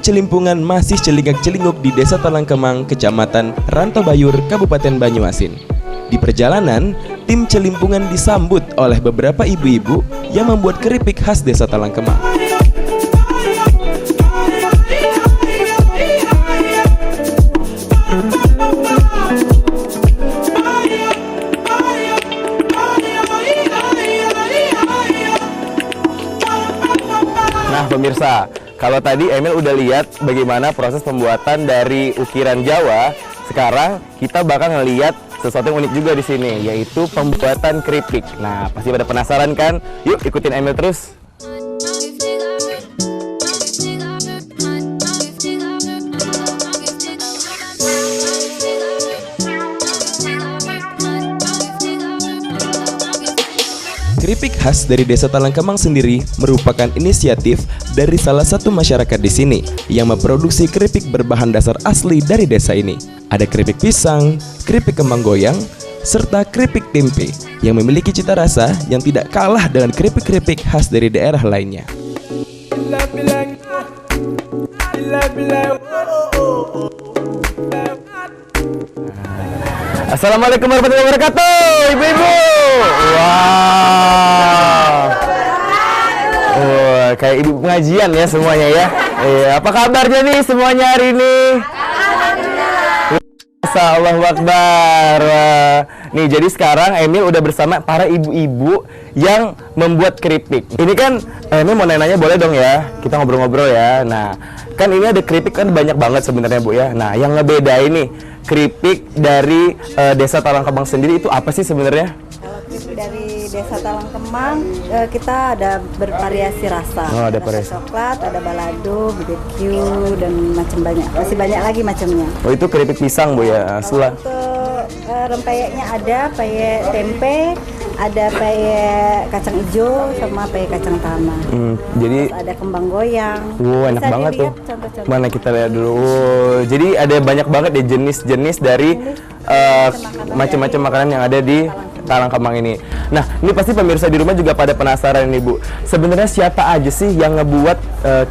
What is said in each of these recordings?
Celimpungan masih celingak-celinguk di Desa Talangkemang, Kecamatan Rantobayur, Kabupaten Banyuasin. Di perjalanan, tim Celimpungan disambut oleh beberapa ibu-ibu yang membuat keripik khas Desa Talangkemang. Nah pemirsa, kalau tadi Emil udah lihat bagaimana proses pembuatan dari ukiran Jawa, sekarang kita bakal ngeliat sesuatu yang unik juga di sini, yaitu pembuatan keripik. Nah, pasti pada penasaran kan? Yuk ikutin Emil terus. Keripik khas dari Desa Talangkemang sendiri merupakan inisiatif dari salah satu masyarakat di sini yang memproduksi keripik berbahan dasar asli dari desa ini. Ada keripik pisang, keripik kembang goyang, serta keripik tempe yang memiliki cita rasa yang tidak kalah dengan keripik-keripik khas dari daerah lainnya. Assalamualaikum warahmatullahi wabarakatuh, ibu-ibu. Wow. Kayak ibu pengajian ya semuanya ya. Apa kabarnya nih semuanya hari ini? Allahu Akbar. Nih jadi sekarang Emil udah bersama para ibu-ibu yang membuat keripik. Ini kan Emil mau nanya boleh dong ya? Kita ngobrol-ngobrol ya. Nah, kan ini ada keripik kan banyak banget sebenarnya Bu ya. Nah, yang ngebedain nih keripik dari Desa Talangkemang sendiri itu apa sih sebenarnya? Kalau keripik dari Desa Talangkemang kita ada bervariasi rasa. Oh, ada variasi. Coklat, ada balado, BBQ dan macam banyak. Masih banyak lagi macamnya. Oh, itu keripik pisang Bu ya. Untuk rempeyeknya ada peyek tempe, ada peyek kacang hijau sama peyek kacang tanah. Jadi terus ada kembang goyang. Enak Bisa banget tuh. dilihat contoh-contoh. Mana kita lihat dulu. Jadi ada banyak banget deh jenis-jenis dari macam-macam makanan yang ada di Talangkemang ini. Nah, ini pasti pemirsa di rumah juga pada penasaran nih Bu. Sebenarnya siapa aja sih yang ngebuat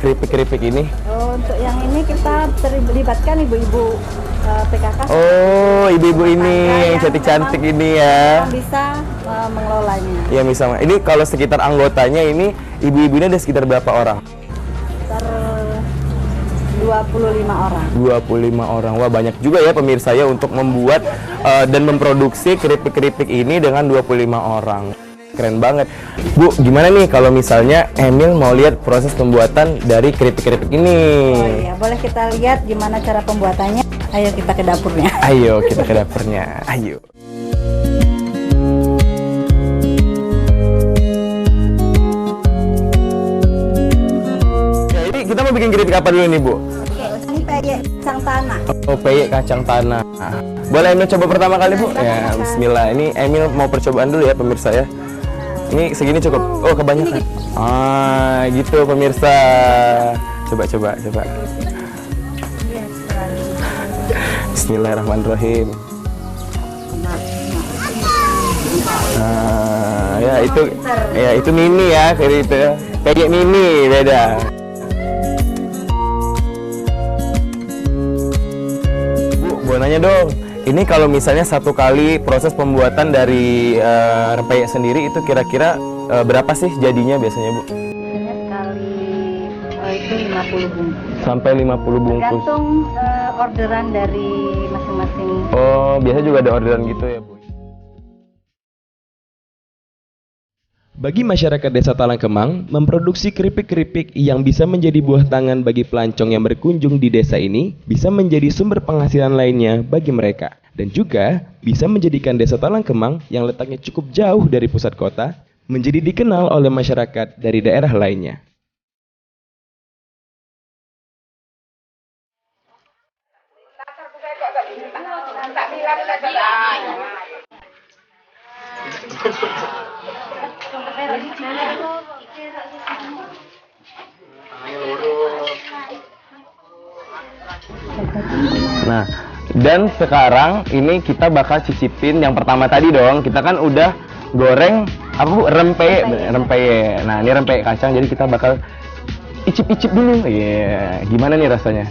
keripik-keripik ini? Oh, untuk yang ini kita terlibatkan ibu-ibu PKK. Oh, ibu-ibu ini yang cantik-cantik ini ya. Yang bisa mengelolanya. Ya misalnya, ini kalau sekitar anggotanya ini ibu-ibu ini ada sekitar berapa orang? Sekitar 25 orang. 25 orang. Wah, banyak juga ya pemirsa ya untuk membuat dan memproduksi keripik-keripik ini dengan 25 orang. Keren banget. Bu, gimana nih kalau misalnya Emil mau lihat proses pembuatan dari keripik-keripik ini? Oh iya, boleh kita lihat gimana cara pembuatannya. Ayo kita ke dapurnya. Ayo kita ke dapurnya. Ayo. Ya, ini kita mau bikin keripik apa dulu nih Bu? Oke, ini peyek kacang tanah. Oh, peyek kacang tanah. Boleh Emil coba pertama kali Bu? Ya, bismillah. Ini Emil mau percobaan dulu ya pemirsa ya. Ini segini cukup. Oh, kebanyakan. Ah, gitu pemirsa. Coba. Bismillahirrahmanirrahim. Nah, ya itu mini ya, kayak itu. Peyek mini beda. Bu, mau nanya dong. Ini kalau misalnya satu kali proses pembuatan dari rempeyek sendiri itu kira-kira berapa sih jadinya biasanya Bu? Biasanya sekali itu 50 bungkus. Sampai 50 bungkus. Tergantung orderan dari masing-masing. Oh, biasa juga ada orderan gitu ya Bu? Bagi masyarakat Desa Talangkemang, memproduksi keripik-keripik yang bisa menjadi buah tangan bagi pelancong yang berkunjung di desa ini bisa menjadi sumber penghasilan lainnya bagi mereka. Dan juga bisa menjadikan Desa Talangkemang yang letaknya cukup jauh dari pusat kota menjadi dikenal oleh masyarakat dari daerah lainnya. Nah, dan sekarang ini kita bakal cicipin yang pertama tadi dong. Kita kan udah goreng apa Bu? Rempeyek. Nah, ini rempeyek kacang, jadi kita bakal icip-icip dulu. Iya, gimana nih rasanya?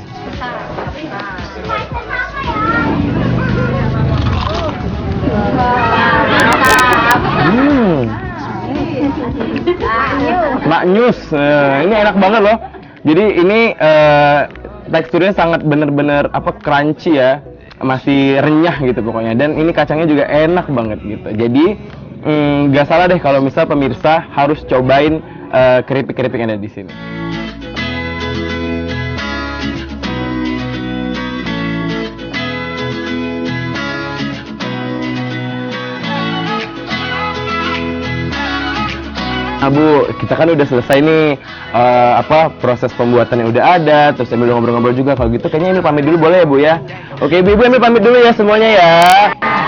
Maknyus, ini enak banget loh. Jadi ini teksturnya sangat bener-bener crunchy ya, masih renyah gitu pokoknya. Dan ini kacangnya juga enak banget gitu. Jadi nggak salah deh kalau misal pemirsa harus cobain keripik-keripik yang ada di sini. Nah Bu, kita kan udah selesai nih proses pembuatannya udah ada, terus Emil ngobrol-ngobrol juga. Kalau gitu kayaknya Emil pamit dulu boleh ya Bu ya? Oke Ibu, Emil pamit dulu ya semuanya ya.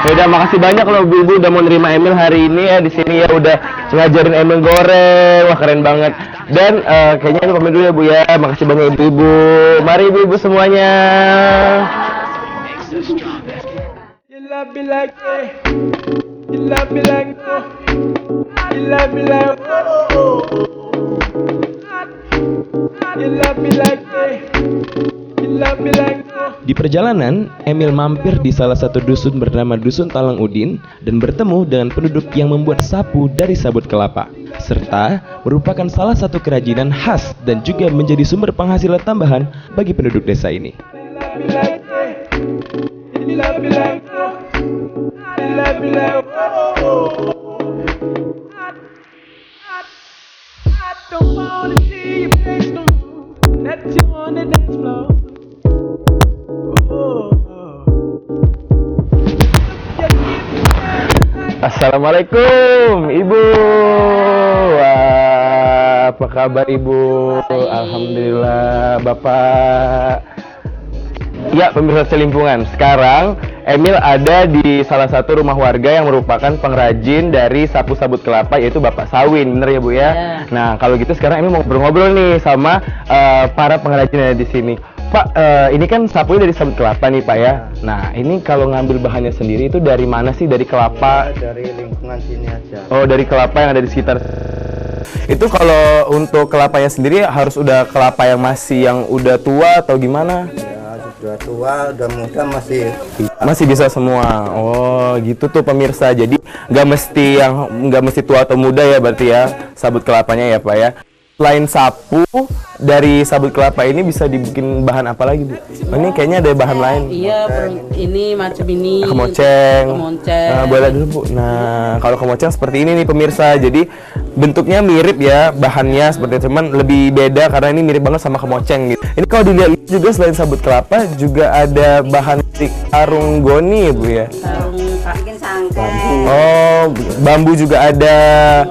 Udah makasih banyak loh Bu Ibu udah mau nerima Emil hari ini ya di sini ya, udah ngajarin Emil goreng, wah keren banget. Dan kayaknya Emil pamit dulu ya Bu ya. Makasih banyak Ibu-ibu. Mari Ibu-ibu semuanya. You love me like You love me like oh. You love me like You love me like Di perjalanan, Emil mampir di salah satu dusun bernama Dusun Talang Udin dan bertemu dengan penduduk yang membuat sapu dari sabut kelapa, serta merupakan salah satu kerajinan khas dan juga menjadi sumber penghasilan tambahan bagi penduduk desa ini. You love me like You love me like don't wanna see your face no more. Let you on the dance floor. Assalamualaikum Ibu. Wah, apa kabar Ibu? Alhamdulillah. Bapak. Ya, pemirsa Celimpungan. Sekarang Emil ada di salah satu rumah warga yang merupakan pengrajin dari sapu sabut kelapa, yaitu Bapak Sawin, bener ya Bu ya? Nah, kalau gitu sekarang Emil mau ngobrol-ngobrol nih sama para pengrajin yang ada di sini. Pak, ini kan sapunya dari sabut kelapa nih Pak ya? Nah, ini kalau ngambil bahannya sendiri itu dari mana sih? Dari kelapa? Dari lingkungan sini aja. Oh, dari kelapa yang ada di sekitar. Itu kalau untuk kelapanya sendiri harus udah kelapa yang udah tua atau gimana? Udah tua, udah muda masih bisa semua. Oh gitu tuh pemirsa. Jadi nggak mesti tua atau muda ya berarti ya sabut kelapanya ya Pak ya. Selain sapu dari sabut kelapa ini bisa dibikin bahan apa lagi Bu? Ini kayaknya ada bahan lain. Iya, ini macam ini. Kemoceng. Kemoceng. Boleh dulu Bu. Nah kalau kemoceng seperti ini nih pemirsa. Jadi bentuknya mirip ya, bahannya seperti itu, cuman lebih beda karena ini mirip banget sama kemoceng gitu. Ini kalau dilihat juga selain sabut kelapa juga ada bahan sarung goni ya Bu ya. Bikin sangkai. Oh, bambu juga ada.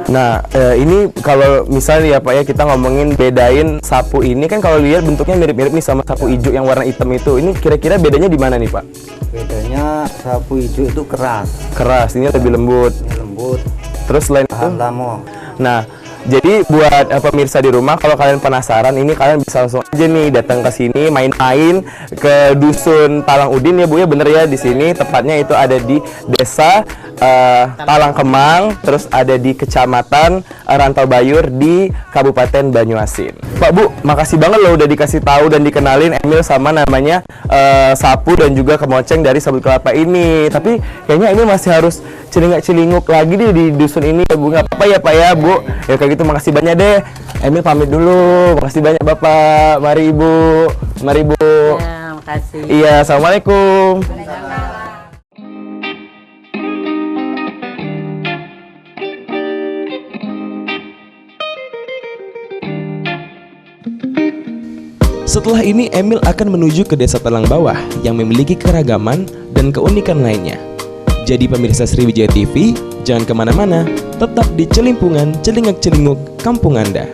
Nah, ini kalau misalnya ya Pak ya kita ngomongin bedain sapu ini kan kalau lihat bentuknya mirip-mirip nih sama sapu hijau yang warna hitam itu. Ini kira-kira bedanya di mana nih Pak? Bedanya sapu hijau itu keras. Keras, ini lebih lembut. Ini lembut. Terus selain itu? Lamo. Nah, jadi buat pemirsa di rumah kalau kalian penasaran ini kalian bisa langsung aja nih datang ke sini main-main ke Dusun Talang Udin ya Bu ya, bener ya, di sini tepatnya itu ada di Desa Talang Kemang, terus ada di Kecamatan Rantau Bayur di Kabupaten Banyuasin. Pak Bu, makasih banget loh udah dikasih tahu dan dikenalin Emil sama namanya sapu dan juga kemoceng dari sabut kelapa ini. Tapi kayaknya Emil masih harus celingak-celinguk lagi nih di dusun ini ya Bu. Nggak apa-apa ya Pak ya Bu. Ya kayak gitu makasih banyak deh. Emil pamit dulu. Makasih banyak Bapak. Mari Ibu. Mari Bu. Ya, makasih. Iya, assalamualaikum. Setelah ini Emil akan menuju ke Desa Talang Bawah yang memiliki keragaman dan keunikan lainnya. Jadi pemirsa Sriwijaya TV, jangan kemana-mana, tetap di Celimpungan, celingak-celinguk kampung Anda.